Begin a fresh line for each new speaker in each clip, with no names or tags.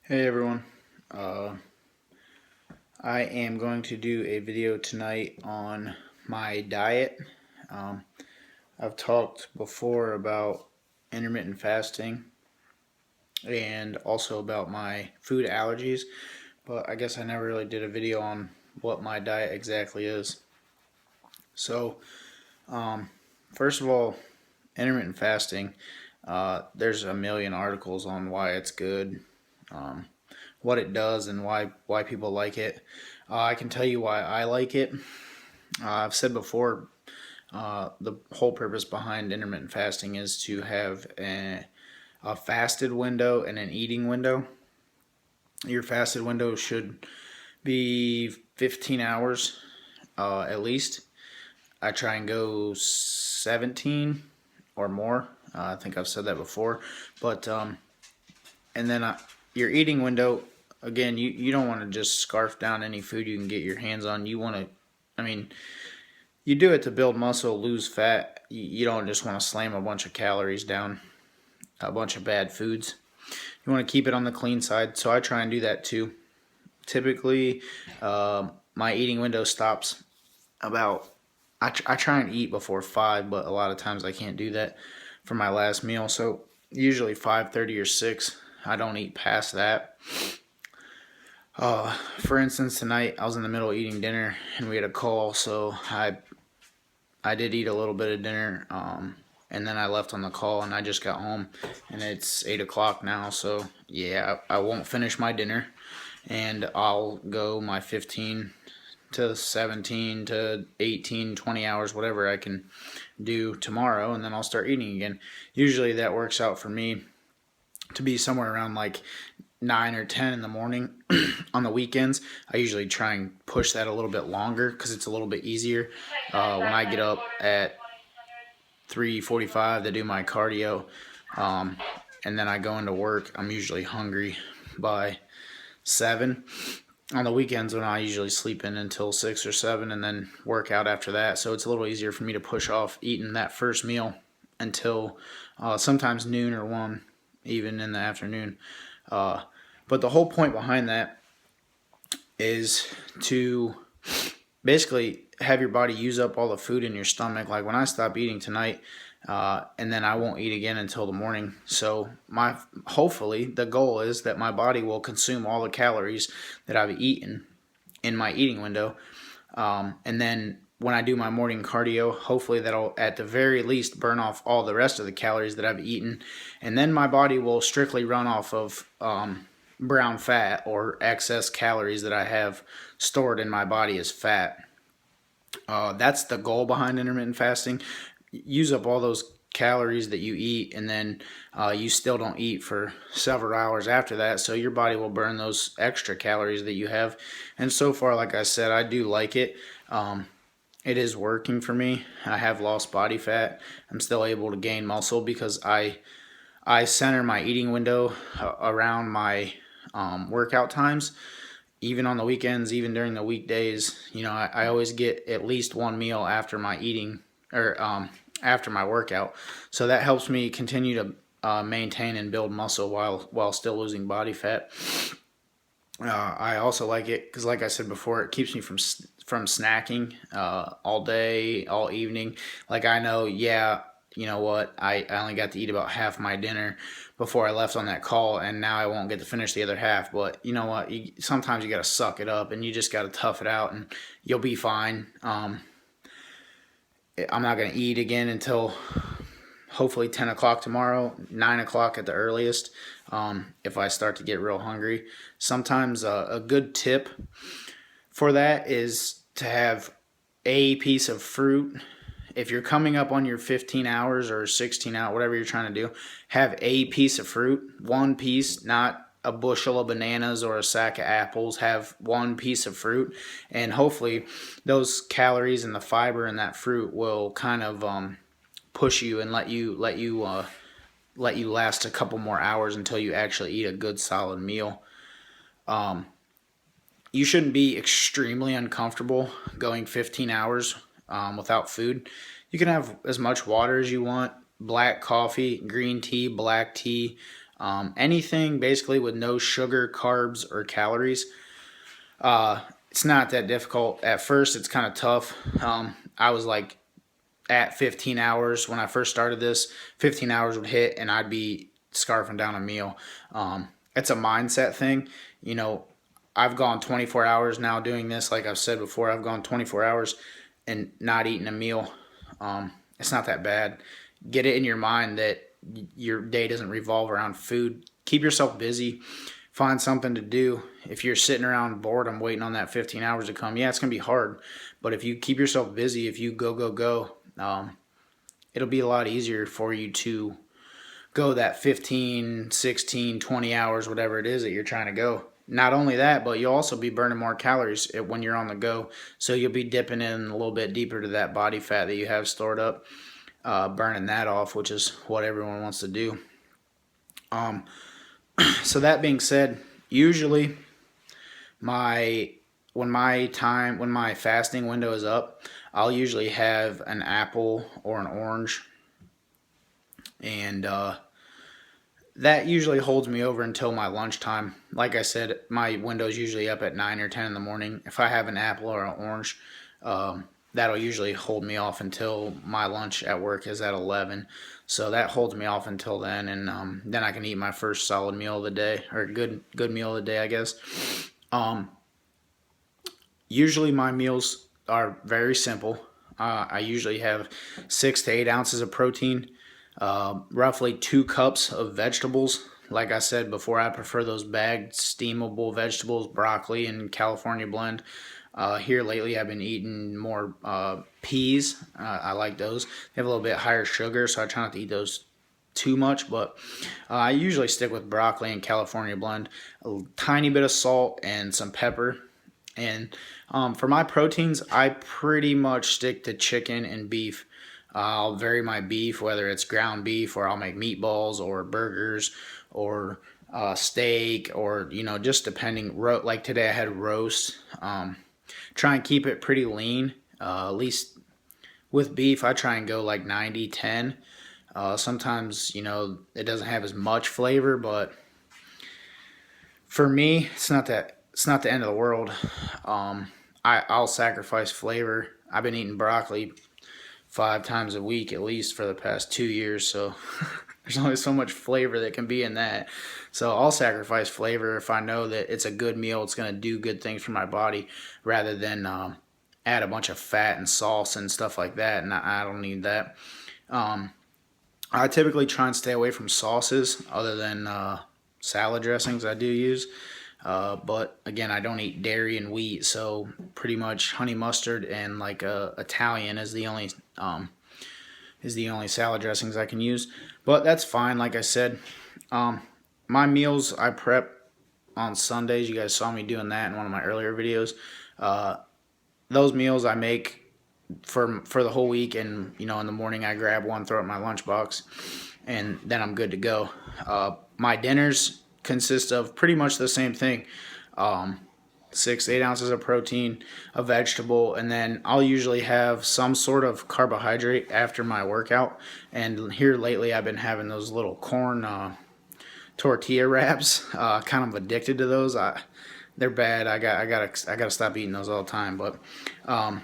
Hey everyone, uh, I am going to do a video tonight on my diet. Um, I've talked before about intermittent fasting and also about my food allergies, but I guess I never really did a video on what my diet exactly is. So, um, first of all, intermittent fasting, there's a million articles on why it's good. Um, what it does and why people like it. I can tell you why I like it. I've said before, the whole purpose behind intermittent fasting is to have a fasted window and an eating window. Your fasted window should be 15 hours at least. I try and go 17 or more. I think I've said that before, but and then your eating window, again, you don't want to just scarf down any food you can get your hands on. You want to, I mean, you do it to build muscle, lose fat. You don't just want to slam a bunch of calories down a bunch of bad foods. You want to keep it on the clean side, so I try and do that too. Typically, my eating window stops about, I try and eat before 5, but a lot of times I can't do that for my last meal, so usually 5:30 or 6. I don't eat past that. For instance, tonight I was in the middle of eating dinner and we had a call, so I did eat a little bit of dinner, and then I left on the call and I just got home and it's 8 o'clock now. So yeah, I won't finish my dinner and I'll go my 15 to 17 to 18, 20 hours, whatever I can do tomorrow, and then I'll start eating again. Usually that works out for me to be somewhere around like 9 or 10 in the morning. On the weekends, I usually try and push that a little bit longer because it's a little bit easier. When I get up at 3:45 to do my cardio, um, and then I go into work, I'm usually hungry by 7. On the weekends, when I usually sleep in until 6 or 7 and then work out after that, so it's a little easier for me to push off eating that first meal until sometimes noon or 1, even in the afternoon. But the whole point behind that is to basically have your body use up all the food in your stomach. Like when I stop eating tonight, and then I won't eat again until the morning. So hopefully the goal is that my body will consume all the calories that I've eaten in my eating window, and then when I do my morning cardio, hopefully that'll at the very least burn off all the rest of the calories that I've eaten, and then my body will strictly run off of brown fat or excess calories that I have stored in my body as fat. That's the goal behind intermittent fasting. Use up all those calories that you eat, and then you still don't eat for several hours after that, so your body will burn those extra calories that you have. And so far, like I said, I do like it. It is working for me. I have lost body fat. I'm still able to gain muscle because I center my eating window around my workout times. Even on the weekends, even during the weekdays, I always get at least one meal after my eating, or after my workout. So that helps me continue to maintain and build muscle while still losing body fat. I also like it because, like I said before, it keeps me from snacking all day, all evening. Like I know, yeah, you know what? I only got to eat about half my dinner before I left on that call, and now I won't get to finish the other half. But you know what? Sometimes you got to suck it up, and you just got to tough it out, and you'll be fine. I'm not going to eat again until hopefully 10 o'clock tomorrow, 9 o'clock at the earliest, if I start to get real hungry. Sometimes a good tip for that is to have a piece of fruit. If you're coming up on your 15 hours or 16 hours, whatever you're trying to do, have a piece of fruit, one piece, not a bushel of bananas or a sack of apples. Have one piece of fruit, and hopefully those calories and the fiber in that fruit will kind of push you and let you last a couple more hours until you actually eat a good solid meal. You shouldn't be extremely uncomfortable going 15 hours without food. You can have as much water as you want, black coffee, green tea, black tea, Anything basically with no sugar, carbs, or calories. It's not that difficult. At first, it's kind of tough. I was like at 15 hours when I first started this. 15 hours would hit, and I'd be scarfing down a meal. It's a mindset thing. You know, I've gone 24 hours now doing this. Like I've said before, I've gone 24 hours and not eating a meal. It's not that bad. Get it in your mind that your day doesn't revolve around food. Keep yourself busy. Find something to do. If you're sitting around bored, I'm waiting on that 15 hours to come. Yeah, it's going to be hard. But if you keep yourself busy, if you go, it'll be a lot easier for you to go that 15, 16, 20 hours, whatever it is that you're trying to go. Not only that, but you'll also be burning more calories when you're on the go. So you'll be dipping in a little bit deeper to that body fat that you have stored up, burning that off, which is what everyone wants to do. So that being said, usually when my fasting window is up, I'll usually have an apple or an orange, and that usually holds me over until my lunchtime. Like I said, my window's usually up at 9 or 10 in the morning. If I have an apple or an orange, that'll usually hold me off until my lunch at work is at 11. So that holds me off until then, and then I can eat my first solid meal of the day, or good meal of the day, I guess. Usually my meals are very simple. I usually have 6 to 8 ounces of protein, roughly 2 cups of vegetables. Like I said before, I prefer those bagged steamable vegetables, broccoli and California blend. Here lately, I've been eating more peas. I like those. They have a little bit higher sugar, so I try not to eat those too much, but I usually stick with broccoli and California blend, a tiny bit of salt and some pepper. And for my proteins, I pretty much stick to chicken and beef. I'll vary my beef, whether it's ground beef or I'll make meatballs or burgers or steak, or just depending. Like today I had roast. Try and keep it pretty lean. At least with beef, I try and go like 90-10. Sometimes it doesn't have as much flavor, but for me, it's not the end of the world. I'll sacrifice flavor. I've been eating broccoli 5 times a week at least for the past 2 years, so there's only so much flavor that can be in that. So I'll sacrifice flavor if I know that it's a good meal, it's going to do good things for my body, rather than add a bunch of fat and sauce and stuff like that, and I don't need that. I typically try and stay away from sauces other than salad dressings I do use. But again, I don't eat dairy and wheat, so pretty much honey mustard and like Italian is the only salad dressings I can use. But that's fine. Like I said, my meals I prep on Sundays. You guys saw me doing that in one of my earlier videos. Those meals I make for the whole week, and in the morning I grab one, throw it in my lunchbox, and then I'm good to go. My dinners consist of pretty much the same thing. 6 to 8 ounces of protein, a vegetable, and then I'll usually have some sort of carbohydrate after my workout. And here lately I've been having those little corn tortilla wraps. Kind of addicted to those. They're bad. I gotta stop eating those all the time. But I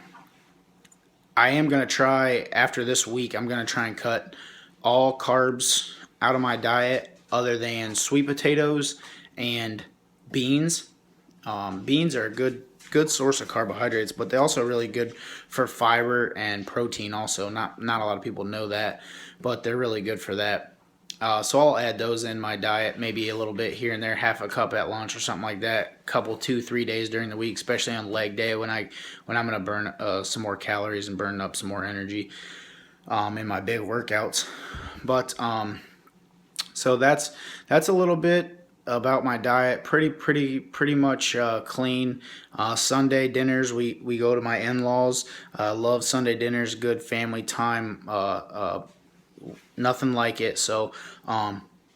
am gonna try, after this week, I'm gonna try and cut all carbs out of my diet other than sweet potatoes and beans. Beans are a good source of carbohydrates, but they're also really good for fiber and protein also. Not a lot of people know that, but they're really good for that. So I'll add those in my diet, maybe a little bit here and there, half a cup at lunch or something like that. Couple 2-3 days during the week, especially on leg day when I'm gonna burn some more calories and burn up some more energy in my big workouts. But so that's a little bit about my diet. Pretty much clean. Sunday dinners, we go to my in-laws. Love Sunday dinners. Good family time. Nothing like it. So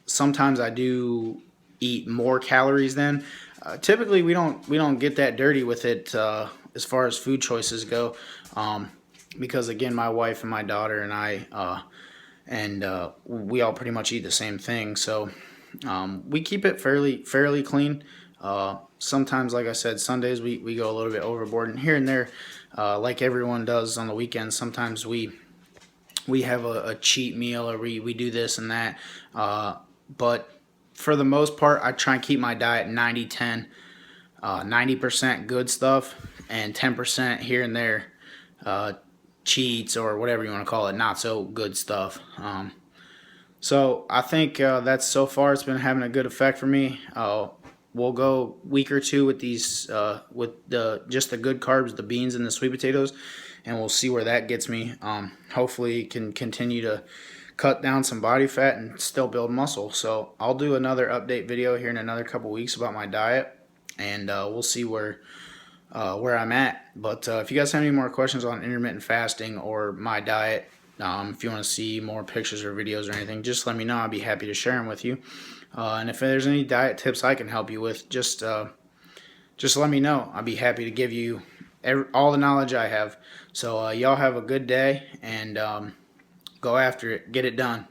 sometimes I do eat more calories then. Typically we don't get that dirty with it as far as food choices go, because again, my wife and my daughter and I we all pretty much eat the same thing. So We keep it fairly clean. Sometimes, like I said, Sundays we go a little bit overboard, and here and there, like everyone does on the weekends, sometimes we have a cheat meal, or we do this and that. But for the most part, I try and keep my diet 90-10. 90% good stuff and 10% here and there, cheats or whatever you want to call it, not so good stuff. So I think that's, so far, it's been having a good effect for me. We'll go week or two with these, with just the good carbs, the beans and the sweet potatoes, and we'll see where that gets me. Hopefully can continue to cut down some body fat and still build muscle. So I'll do another update video here in another couple weeks about my diet, and we'll see where I'm at. But if you guys have any more questions on intermittent fasting or my diet, if you want to see more pictures or videos or anything, just let me know. I'll be happy to share them with you. And if there's any diet tips I can help you with, just let me know. I'll be happy to give you all the knowledge I have. So y'all have a good day, and go after it. Get it done.